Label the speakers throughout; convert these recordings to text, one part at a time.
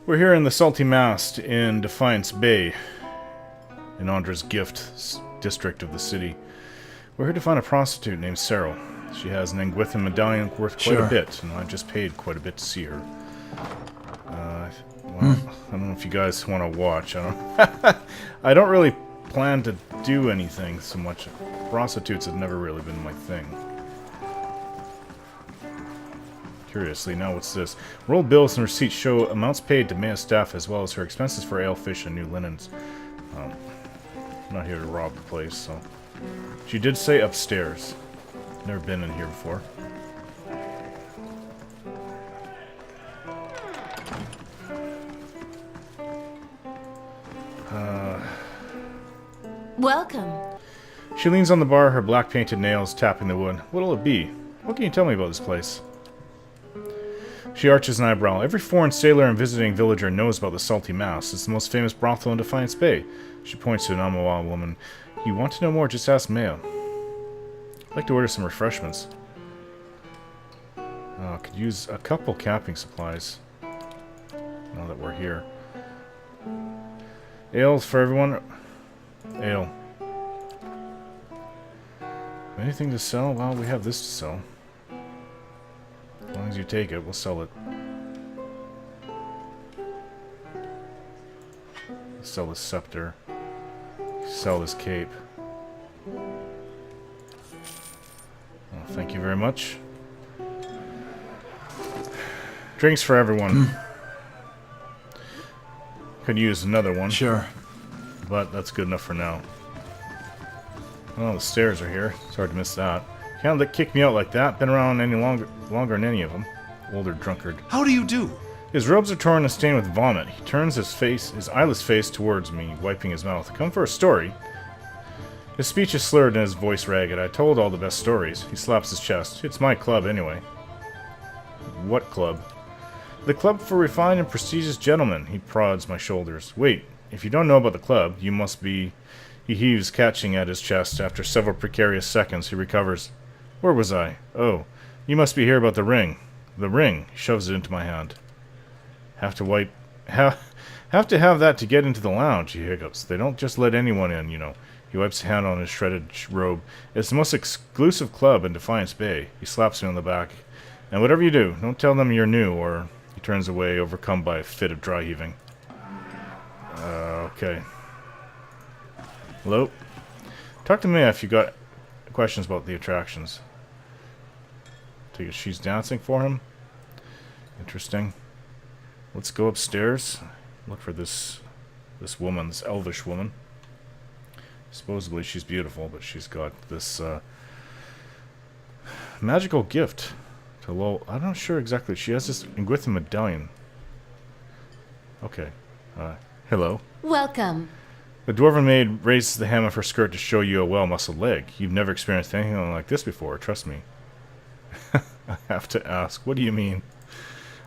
Speaker 1: We're here in the Salty Mast in Defiance Bay, in Ondra's gift district of the city. We're here to find a prostitute named Serel. She has an Engwithan medallion worth quite a bit, and I've just paid quite a bit to see her. Well, I don't know if you guys want to watch. I don't really plan to do anything so much. Prostitutes have never really been my thing. Curiously, now what's this? Rolled bills and receipts show amounts paid to Maya's staff as well as her expenses for ale, fish, and new linens. I'm not here to rob the place, so... She did say upstairs. Never been in here before.
Speaker 2: Welcome.
Speaker 1: She leans on the bar, her black painted nails tapping the wood. What'll it be? What can you tell me about this place? She arches an eyebrow. Every foreign sailor and visiting villager knows about the Salty Mouse. It's the most famous brothel in Defiance Bay. She points to an Amawa woman. You want to know more, just ask Maya. I'd like to order some refreshments. Could use a couple camping supplies. Now that we're here. Ale for everyone. Ale. Anything to sell? Well, we have this to sell. As long as you take it, we'll sell it. Sell this scepter. Sell this cape. Well, thank you very much. Drinks for everyone. Could use another one.
Speaker 3: Sure.
Speaker 1: But that's good enough for now. Oh, the stairs are here. It's hard to miss that. Can't kick me out like that. Been around any longer than any of them. Older drunkard.
Speaker 3: How do you do?
Speaker 1: His robes are torn and stained with vomit. He turns his eyeless face towards me, wiping his mouth. Come for a story? His speech is slurred and his voice ragged. I told all the best stories. He slaps his chest. It's my club, anyway. What club? The Club for Refined and Prestigious Gentlemen. He prods my shoulders. Wait, if you don't know about the club, you must be... He heaves, catching at his chest. After several precarious seconds, he recovers. Where was I? Oh, you must be here about the ring. The ring. He shoves it into my hand. Have to have that to get into the lounge, he hiccups. They don't just let anyone in, you know. He wipes a hand on his shredded robe. It's the most exclusive club in Defiance Bay. He slaps me on the back. And whatever you do, don't tell them you're new, or... He turns away, overcome by a fit of dry heaving. Okay. Hello? Talk to me if you got questions about the attractions. Take it she's dancing for him. Interesting. Let's go upstairs. Look for this woman, this elvish woman. Supposedly she's beautiful, but she's got this magical gift. I'm not sure exactly. She has this Engwithan medallion. Okay. Hello.
Speaker 2: Welcome.
Speaker 1: The dwarven maid raises the hem of her skirt to show you a well-muscled leg. You've never experienced anything like this before, trust me. I have to ask, what do you mean?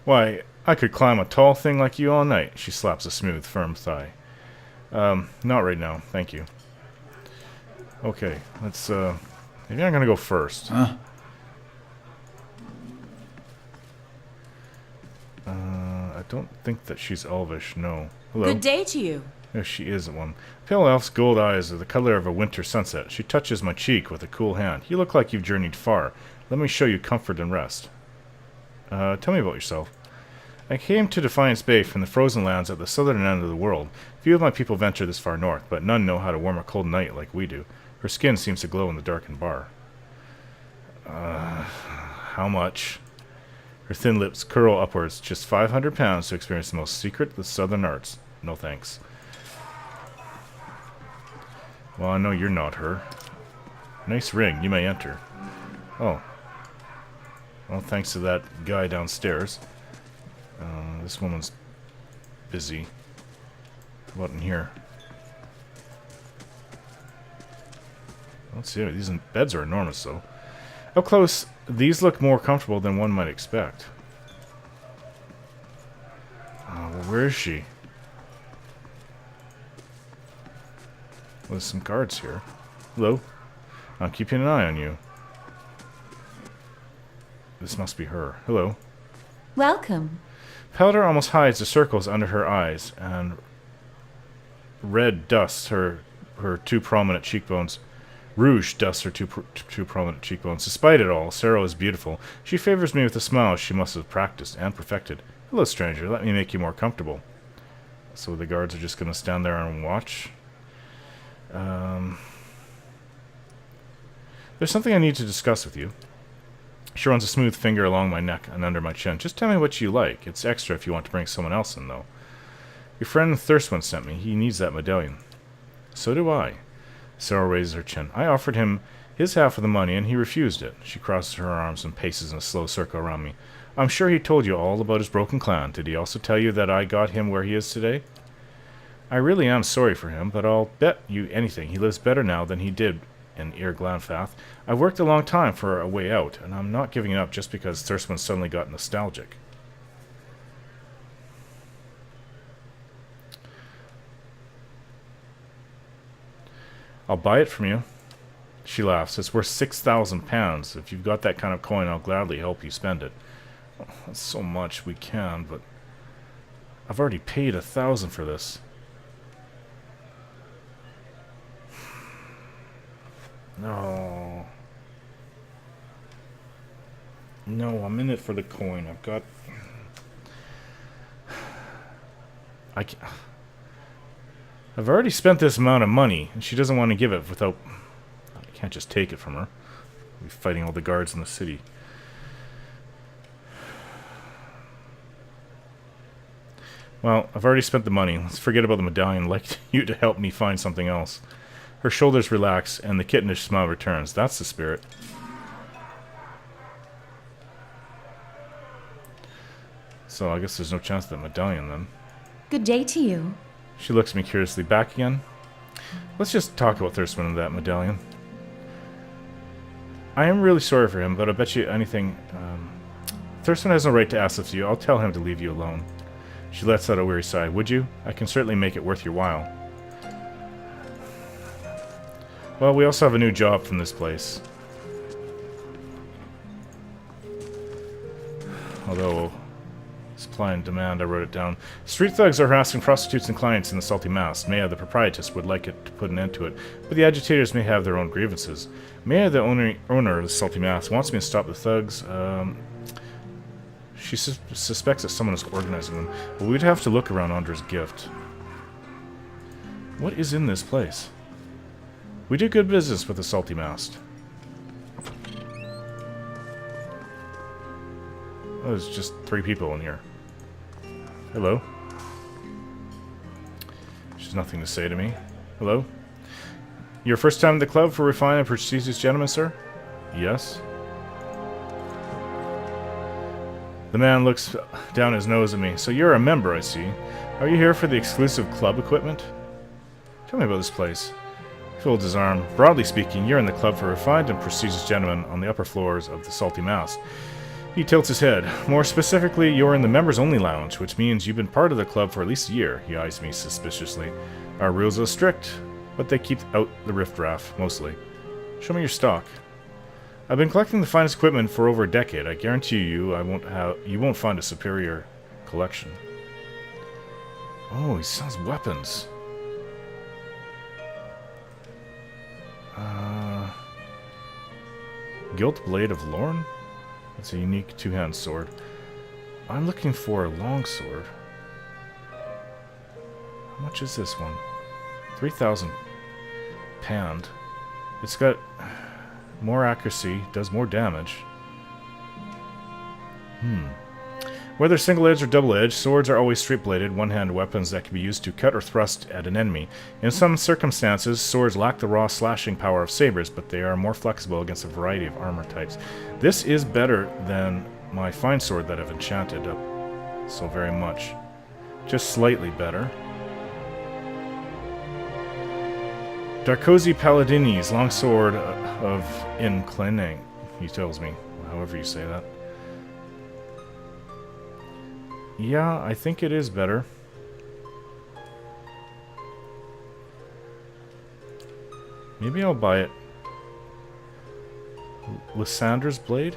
Speaker 1: Why, I could climb a tall thing like you all night. She slaps a smooth, firm thigh. Not right now, thank you. Okay, let's, maybe I'm gonna go first.
Speaker 3: Huh?
Speaker 1: I don't think that she's elvish, no. Hello?
Speaker 2: Good day to you.
Speaker 1: Yes, she is one. Pale elf's gold eyes are the color of a winter sunset. She touches my cheek with a cool hand. You look like you've journeyed far. Let me show you comfort and rest. Tell me about yourself. I came to Defiance Bay from the frozen lands at the southern end of the world. Few of my people venture this far north, but none know how to warm a cold night like we do. Her skin seems to glow in the darkened bar. How much? Her thin lips curl upwards. Just 500 pounds to experience the most secret of the southern arts. No thanks. Well, I know you're not her. Nice ring. You may enter. Oh. Well, thanks to that guy downstairs. This woman's busy. What in here? Let's see. These beds are enormous, though. Up close, these look more comfortable than one might expect. Well, where is she? Well, there's some guards here. Hello? I'm keeping an eye on you. This must be her. Hello.
Speaker 2: Welcome.
Speaker 1: Powder almost hides the circles under her eyes, and red dusts her two prominent cheekbones. Rouge dusts her two prominent cheekbones. Despite it all, Serel is beautiful. She favors me with a smile she must have practiced and perfected. Hello, stranger. Let me make you more comfortable. So the guards are just going to stand there and watch. There's something I need to discuss with you. She runs a smooth finger along my neck and under my chin. Just tell me what you like. It's extra if you want to bring someone else in, though. Your friend Thirstwind sent me. He needs that medallion. So do I. Serel raises her chin. I offered him his half of the money, and he refused it. She crosses her arms and paces in a slow circle around me. I'm sure he told you all about his broken clan. Did he also tell you that I got him where he is today? I really am sorry for him, but I'll bet you anything he lives better now than he did in Ir Glanfath. I've worked a long time for a way out, and I'm not giving it up just because Thirstwind suddenly got nostalgic. I'll buy it from you. She laughs. It's worth 6,000 pounds. If you've got that kind of coin, I'll gladly help you spend it. Oh, that's so much we can, but I've already paid 1,000 for this. No. No, I'm in it for the coin. I've got... I've already spent this amount of money, and she doesn't want to give it without... I can't just take it from her. We'll be fighting all the guards in the city. Well, I've already spent the money. Let's forget about the medallion. I'd like you to help me find something else. Her shoulders relax, and the kittenish smile returns. That's the spirit. So I guess there's no chance of that medallion, then.
Speaker 2: Good day to you.
Speaker 1: She looks at me curiously. Back again? Let's just talk about Thirstwind and that medallion. I am really sorry for him, but I bet you anything... Thirstwind has no right to ask this of you. I'll tell him to leave you alone. She lets out a weary sigh. Would you? I can certainly make it worth your while. Well, we also have a new job from this place. Although, supply and demand, I wrote it down. Street thugs are harassing prostitutes and clients in the Salty Mast. Maya, the proprietress, would like it to put an end to it, but the agitators may have their own grievances. Maya, the owner of the Salty Mast, wants me to stop the thugs. She suspects that someone is organizing them, but we'd have to look around Ondra's gift. What is in this place? We do good business with the Salty Mast. Oh, there's just 3 people in here. Hello. She has nothing to say to me. Hello. Your first time at the club for refined and prestigious gentlemen, sir? Yes. The man looks down his nose at me. So you're a member, I see. Are you here for the exclusive club equipment? Tell me about this place. He folds his arm. Broadly speaking, you're in the club for refined and prestigious gentlemen on the upper floors of the Salty Mast. He tilts his head. More specifically, you're in the members-only lounge, which means you've been part of the club for at least a year. He eyes me suspiciously. Our rules are strict, but they keep out the riffraff, mostly. Show me your stock. I've been collecting the finest equipment for over a decade. I guarantee you you won't find a superior collection. Oh, he sells weapons. Gilt Blade of Lorn? It's a unique two-hand sword. I'm looking for a long sword. How much is this one? 3,000 pound. It's got more accuracy, does more damage. Whether single-edged or double-edged, swords are always straight-bladed, one-handed weapons that can be used to cut or thrust at an enemy. In some circumstances, swords lack the raw slashing power of sabers, but they are more flexible against a variety of armor types. This is better than my fine sword that I've enchanted up so very much. Just slightly better. Darkozy Paladini's longsword of Inclining, he tells me, however you say that. Yeah, I think it is better. Maybe I'll buy it. Lysander's blade?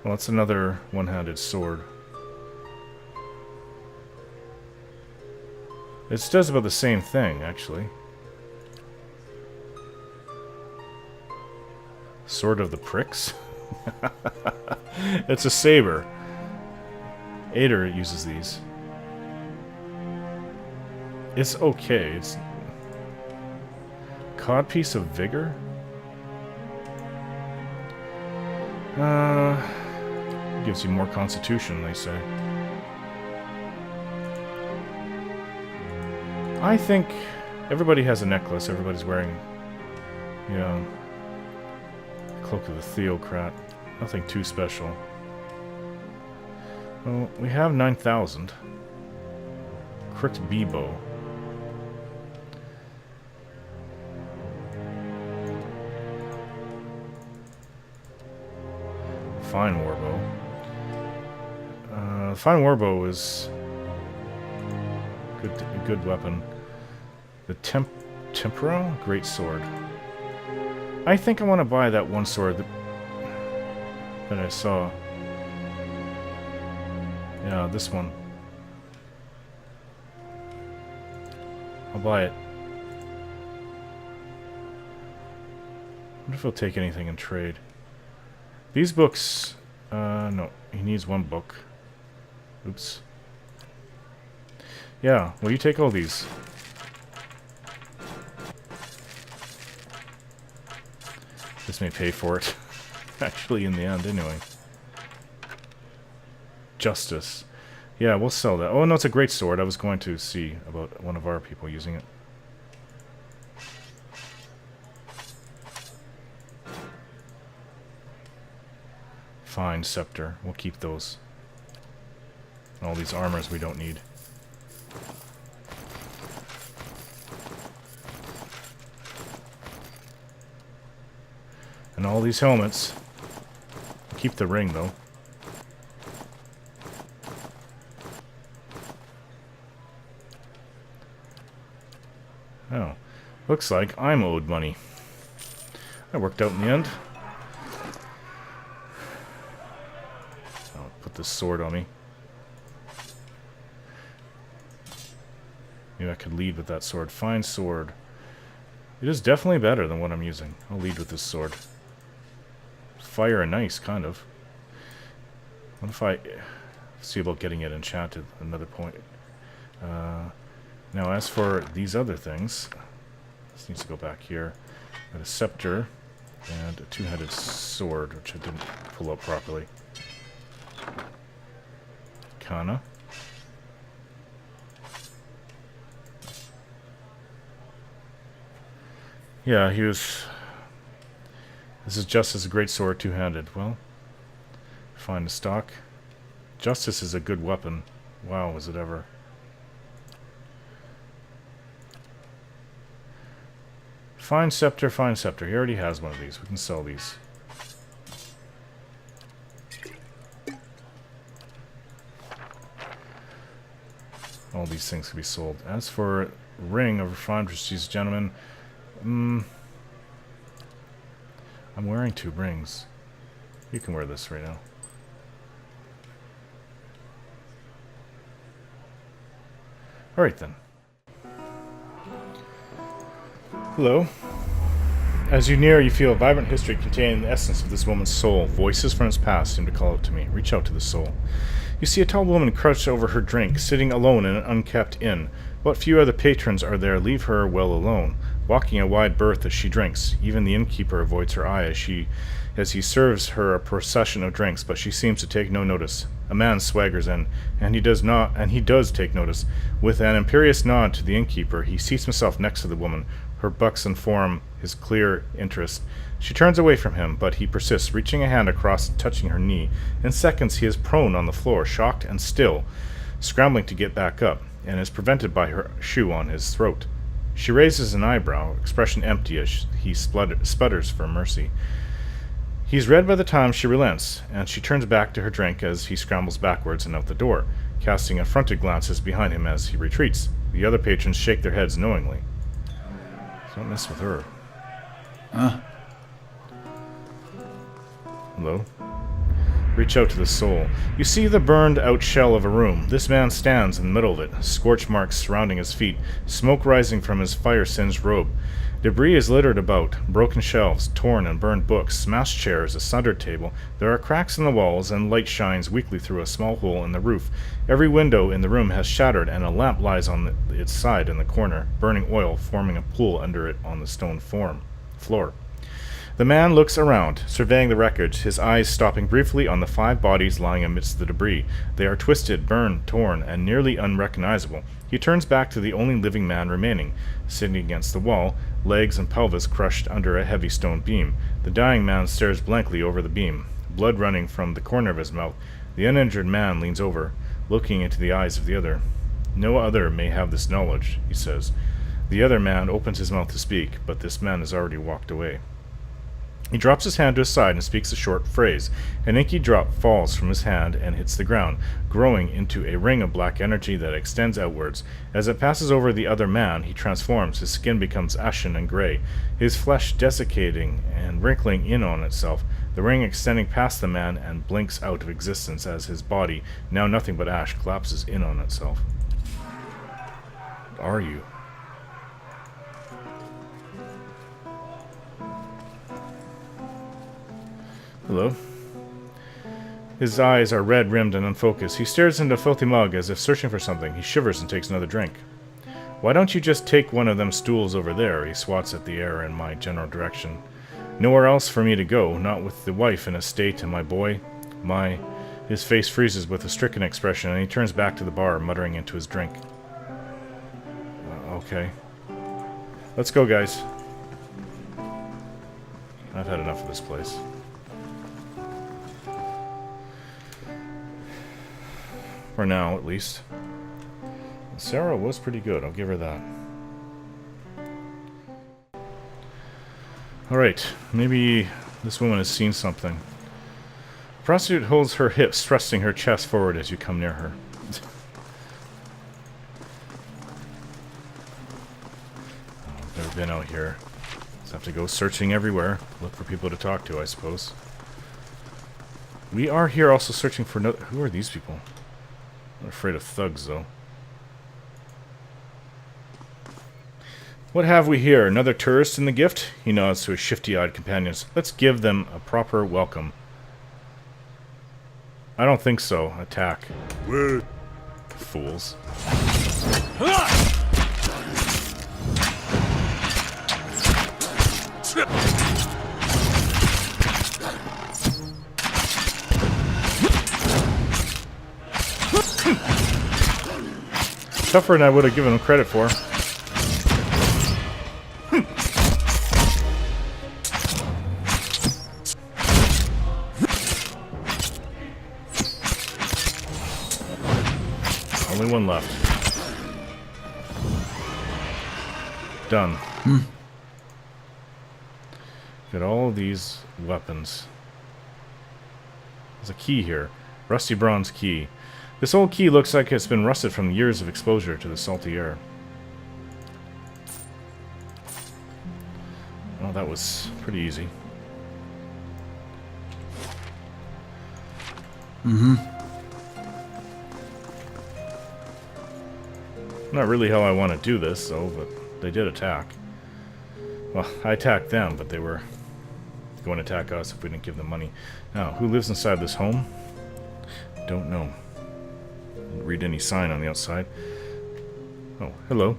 Speaker 1: Well, that's another one-handed sword. It does about the same thing, actually. Sword of the Pricks? It's a saber. Ader uses these. It's okay. It's Codpiece of Vigor? Gives you more constitution, they say. I think everybody has a necklace. Everybody's wearing, yeah, Cloak of the Theocrat. Nothing too special. Well, we have 9,000. Cricked Beebo. Fine Warbow. Fine Warbow is a good weapon. The Tempera? Great Sword. I think I want to buy that one sword that I saw. Yeah, this one. I'll buy it. I wonder if he'll take anything in trade. These books... no. He needs one book. Oops. Yeah, will you take all these? This may pay for it. Actually, in the end, anyway. Justice. Yeah, we'll sell that. Oh, no, it's a great sword. I was going to see about one of our people using it. Fine scepter. We'll keep those. All these armors we don't need. And all these helmets. Keep the ring, though. Oh. Looks like I'm owed money. That worked out in the end. I'll put this sword on me. Maybe I could lead with that sword. Fine sword. It is definitely better than what I'm using. I'll lead with this sword. Fire and ice, kind of. What if I see about getting it enchanted? Another point. Now, as for these other things, this needs to go back here. Got a scepter and a two-headed sword, which I didn't pull up properly. Kana. Yeah, he was... This is Justice, a great sword, two-handed. Well, find a stock. Justice is a good weapon. Wow, was it ever. Fine scepter, fine scepter. He already has one of these. We can sell these. All these things can be sold. As for ring of refined prestige, gentlemen, I'm wearing two rings. You can wear this right now. Alright then. Hello. As you near, you feel a vibrant history containing the essence of this woman's soul. Voices from its past seem to call out to me. Reach out to the soul. You see a tall woman crouched over her drink, sitting alone in an unkept inn. What few other patrons are there leave her well alone, walking a wide berth as she drinks. Even the innkeeper avoids her eye as he serves her a procession of drinks, but she seems to take no notice. A man swaggers in, and he does take notice. With an imperious nod to the innkeeper, he seats himself next to the woman. Her buxom form his clear interest. She turns away from him, but he persists, reaching a hand across and touching her knee. In seconds he is prone on the floor, shocked and still, scrambling to get back up, and is prevented by her shoe on his throat. She raises an eyebrow, expression empty as he sputters for mercy. He's red by the time she relents, and she turns back to her drink as he scrambles backwards and out the door, casting affronted glances behind him as he retreats. The other patrons shake their heads knowingly. Don't mess with her. Hello? Reach out to the soul. You see the burned-out shell of a room. This man stands in the middle of it, scorch marks surrounding his feet, smoke rising from his fire-singed robe. Debris is littered about, broken shelves, torn and burned books, smashed chairs, a sundered table. There are cracks in the walls, and light shines weakly through a small hole in the roof. Every window in the room has shattered, and a lamp lies on its side in the corner, burning oil, forming a pool under it on the stone floor. The man looks around, surveying the wreckage, his eyes stopping briefly on the 5 bodies lying amidst the debris. They are twisted, burned, torn, and nearly unrecognizable. He turns back to the only living man remaining, sitting against the wall, legs and pelvis crushed under a heavy stone beam. The dying man stares blankly over the beam, blood running from the corner of his mouth. The uninjured man leans over, looking into the eyes of the other. No other may have this knowledge, he says. The other man opens his mouth to speak, but this man has already walked away. He drops his hand to his side and speaks a short phrase. An inky drop falls from his hand and hits the ground, growing into a ring of black energy that extends outwards. As it passes over the other man, he transforms. His skin becomes ashen and gray, his flesh desiccating and wrinkling in on itself. The ring extending past the man and blinks out of existence as his body, now nothing but ash, collapses in on itself. What are you? Hello. His eyes are red-rimmed and unfocused. He stares into a filthy mug as if searching for something. He shivers and takes another drink. Why don't you just take one of them stools over there? He swats at the air in my general direction. Nowhere else for me to go, not with the wife in a state and my boy. His face freezes with a stricken expression and he turns back to the bar, muttering into his drink. Okay. Let's go, guys. I've had enough of this place. For now, at least. Serel was pretty good, I'll give her that. Alright, maybe this woman has seen something. The prostitute holds her hips, thrusting her chest forward as you come near her. I've never been out here. Just have to go searching everywhere. Look for people to talk to, I suppose. We are here also searching for no... Who are these people? I'm afraid of thugs, though. What have we here? Another tourist in the gift? He nods to his shifty-eyed companions. Let's give them a proper welcome. I don't think so. Attack.
Speaker 3: Wait.
Speaker 1: Fools. Tougher than I would have given him credit for. Only one left. Done. Got all these weapons. There's a key here. Rusty bronze key. This old key looks like it's been rusted from years of exposure to the salty air. Oh, that was pretty easy. Not really how I want to do this, though, but they did attack. Well, I attacked them, but they were going to attack us if we didn't give them money. Now, who lives inside this home? Don't know. Didn't read any sign on the outside. Oh, hello.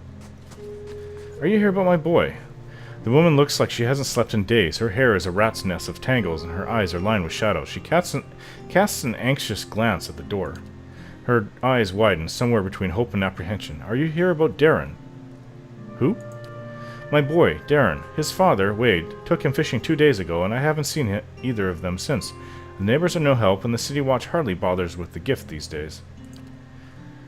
Speaker 1: Are you here about my boy? The woman looks like she hasn't slept in days. Her hair is a rat's nest of tangles, and her eyes are lined with shadows. She casts an anxious glance at the door. Her eyes widen, somewhere between hope and apprehension. Are you here about Darren? Who? My boy, Darren. His father, Wade, took him fishing 2 days ago, and I haven't seen either of them since. The neighbors are no help, and the city watch hardly bothers with the gift these days.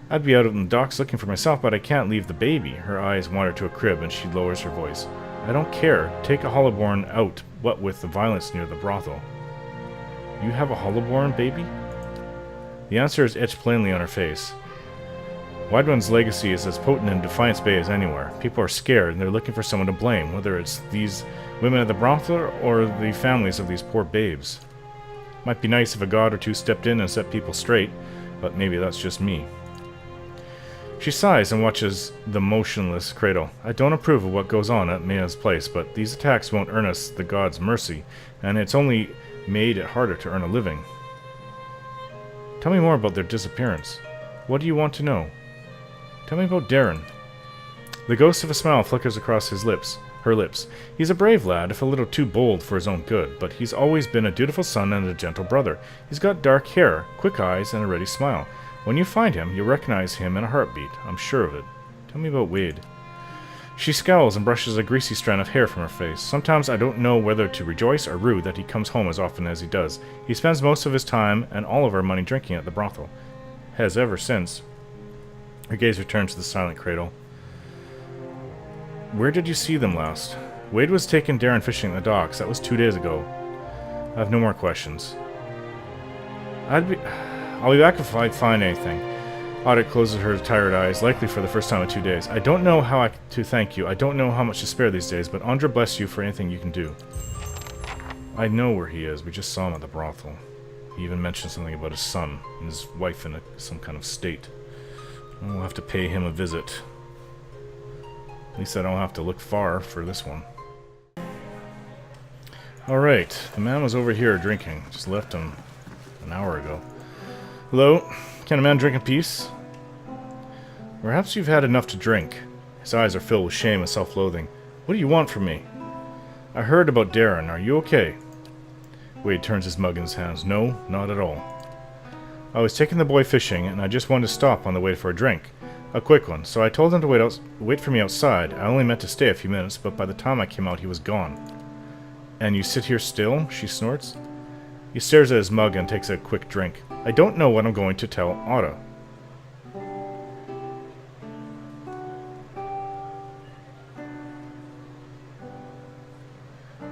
Speaker 1: I'd be out on the docks looking for myself, but I can't leave the baby. Her eyes wander to a crib, and she lowers her voice. I don't care. Take a hollowborn out, what with the violence near the brothel. You have a hollowborn baby? The answer is etched plainly on her face. Wideone's legacy is as potent in Defiance Bay as anywhere. People are scared, and they're looking for someone to blame, whether it's these women at the brothel or the families of these poor babes. Might be nice if a god or two stepped in and set people straight, but maybe that's just me. She sighs and watches the motionless cradle. I don't approve of what goes on at Maya's place, but these attacks won't earn us the god's mercy, and it's only made it harder to earn a living. Tell me more about their disappearance. What do you want to know? Tell me about Darren. The ghost of a smile flickers across her lips. He's a brave lad, if a little too bold for his own good, but he's always been a dutiful son and a gentle brother. He's got dark hair, quick eyes, and a ready smile. When you find him, you'll recognize him in a heartbeat. I'm sure of it. Tell me about Wade. She scowls and brushes a greasy strand of hair from her face. Sometimes I don't know whether to rejoice or rue that he comes home as often as he does. He spends most of his time and all of our money drinking at the brothel. Has ever since. Her gaze returns to the silent cradle. Where did you see them last? Wade was taking Darren fishing at the docks. That was 2 days ago. I have no more questions. I'll be back if I find anything. Audit closes her tired eyes, likely for the first time in 2 days. I don't know how to thank you. I don't know how much to spare these days, but Ondra bless you for anything you can do. I know where he is. We just saw him at the brothel. He even mentioned something about his son and his wife in some kind of state. We'll have to pay him a visit. At least I don't have to look far for this one. Alright, the man was over here drinking. Just left him an hour ago. Hello? Can a man drink in peace? Perhaps you've had enough to drink. His eyes are filled with shame and self-loathing. What do you want from me? I heard about Darren. Are you okay? Wade turns his mug in his hands. No, not at all. I was taking the boy fishing, and I just wanted to stop on the way for a drink. A quick one, so I told him to wait for me outside. I only meant to stay a few minutes, but by the time I came out, he was gone. And you sit here still? She snorts. He stares at his mug and takes a quick drink. I don't know what I'm going to tell Otto.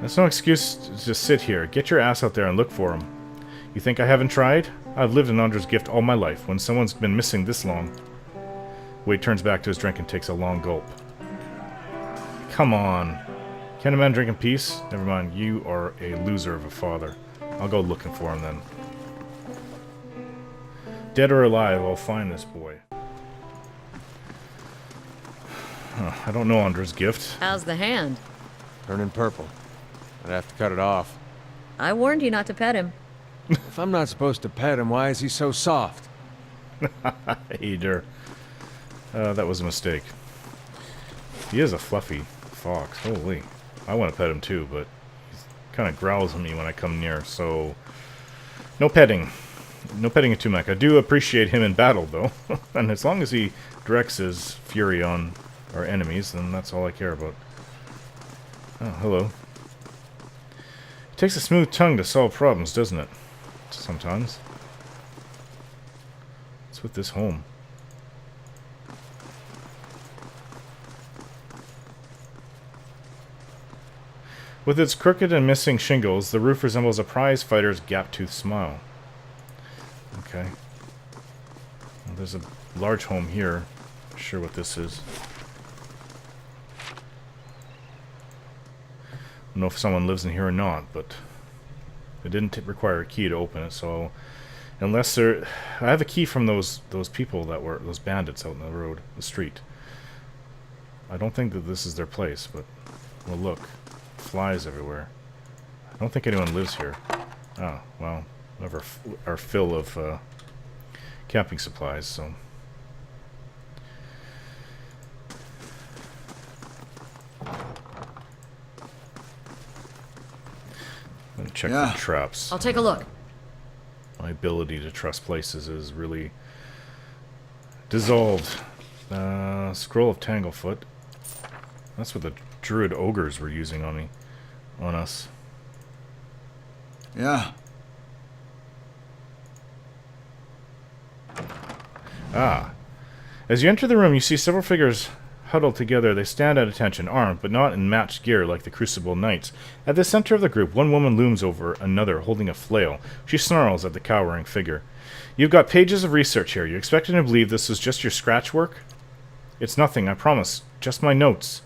Speaker 1: That's no excuse to just sit here. Get your ass out there and look for him. You think I haven't tried? I've lived in Ondra's gift all my life. When someone's been missing this long... Wade turns back to his drink and takes a long gulp. Come on. Can a man drink in peace? Never mind, you are a loser of a father. I'll go looking for him then. Dead or alive, I'll find this boy. I don't know Ondra's gift.
Speaker 3: How's the hand?
Speaker 4: Turning purple. I'd have to cut it off.
Speaker 3: I warned you not to pet him.
Speaker 4: If I'm not supposed to pet him, why is he so soft?
Speaker 1: Hater. That was a mistake. He is a fluffy fox. Holy. I want to pet him too, but he kind of growls at me when I come near, so... No petting. No petting at Tumac. I do appreciate him in battle, though. And as long as he directs his fury on our enemies, then that's all I care about. Oh, hello. It takes a smooth tongue to solve problems, doesn't it? Sometimes. What's with this home? With its crooked and missing shingles, the roof resembles a prize fighter's gap-toothed smile. Okay. Well, there's a large home here. Not sure what this is. I don't know if someone lives in here or not, but it didn't require a key to open it, so unless there... I have a key from those people that were... those bandits out in the road, the street. I don't think that this is their place, but... well, look. Flies everywhere. I don't think anyone lives here. Oh, well, we have our fill of camping supplies, so... I'm gonna check for traps.
Speaker 3: I'll take a look.
Speaker 1: My ability to trust places is really dissolved. Scroll of Tanglefoot. That's what the druid ogres were using on us.
Speaker 5: Yeah.
Speaker 1: Ah. As you enter the room, you see several figures huddled together. They stand at attention, armed, but not in matched gear like the Crucible Knights. At the center of the group, one woman looms over another, holding a flail. She snarls at the cowering figure. You've got pages of research here. You expected to believe this was just your scratch work? It's nothing, I promise. Just my notes.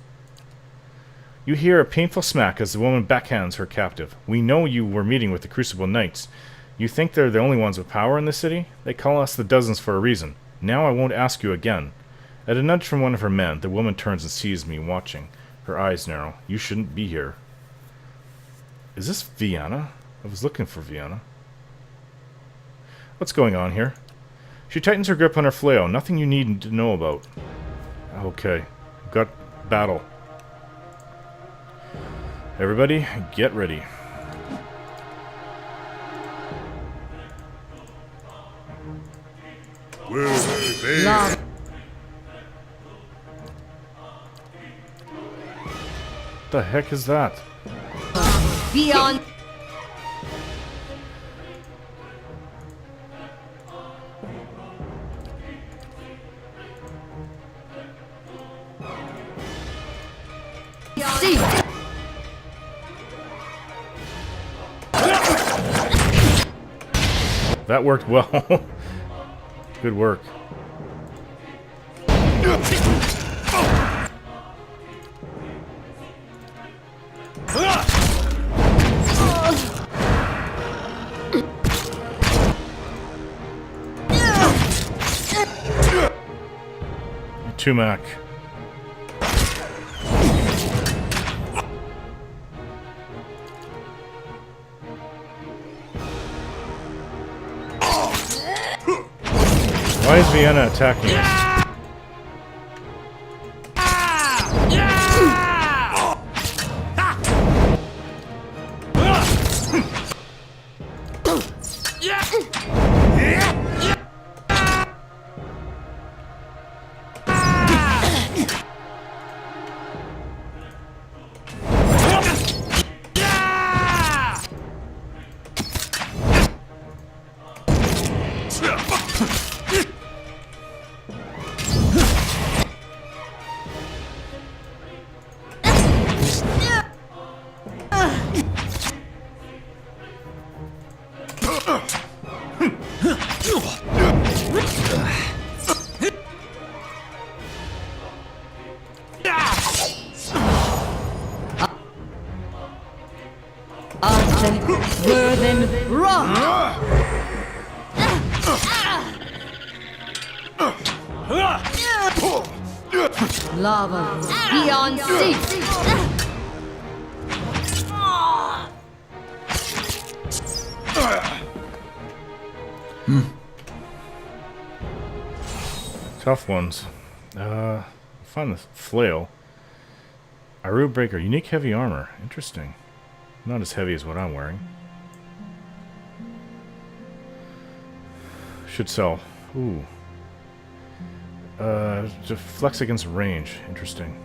Speaker 1: You hear a painful smack as the woman backhands her captive. We know you were meeting with the Crucible Knights. You think they're the only ones with power in the city? They call us the dozens for a reason. Now I won't ask you again. At a nudge from one of her men, the woman turns and sees me watching. Her eyes narrow. You shouldn't be here. Is this Vienna? I was looking for Vienna. What's going on here? She tightens her grip on her flail. Nothing you need to know about. Okay. Got battle. Everybody, get ready.
Speaker 5: Love.
Speaker 1: What the heck is that?
Speaker 5: Beyond. See.
Speaker 1: That worked well. Good work. Tumac. Why is Vienna attacking us?
Speaker 5: Lava beyond sea.
Speaker 1: Tough ones. Find the flail. Aru Breaker. Unique heavy armor. Interesting. Not as heavy as what I'm wearing. Should sell. Ooh. Flex against range. Interesting.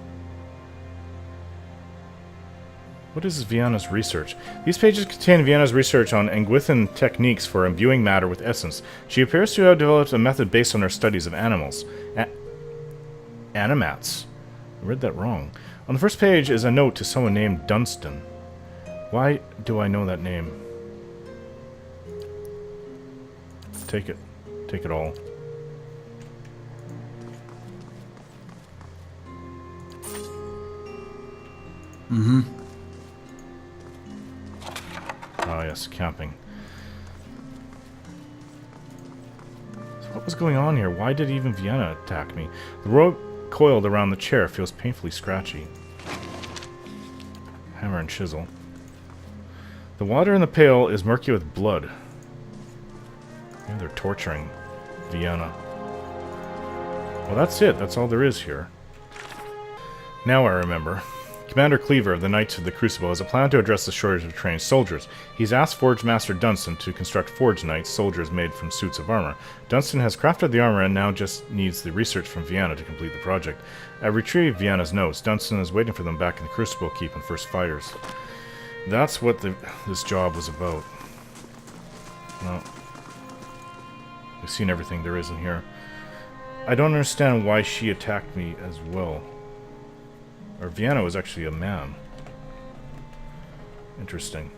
Speaker 1: What is Vienna's research? These pages contain Vienna's research on Anguithan techniques for imbuing matter with essence. She appears to have developed a method based on her studies of animals. Animats. I read that wrong. On the first page is a note to someone named Dunstan. Why do I know that name? Take it. Take it all.
Speaker 4: Mm-hmm.
Speaker 1: Oh yes, camping. So what was going on here? Why did even Vienna attack me? The rope coiled around the chair feels painfully scratchy. Hammer and chisel. The water in the pail is murky with blood. Maybe they're torturing Vienna. Well, that's it. That's all there is here. Now I remember. Commander Cleaver of the Knights of the Crucible has a plan to address the shortage of trained soldiers. He's asked Forge Master Dunstan to construct Forge Knights, soldiers made from suits of armor. Dunstan has crafted the armor and now just needs the research from Vienna to complete the project. I retrieved Vienna's notes. Dunstan is waiting for them back in the Crucible Keep in First Fires. That's what this job was about. Well, we've seen everything there is in here. I don't understand why she attacked me as well. Or Vienna was actually a man. Interesting.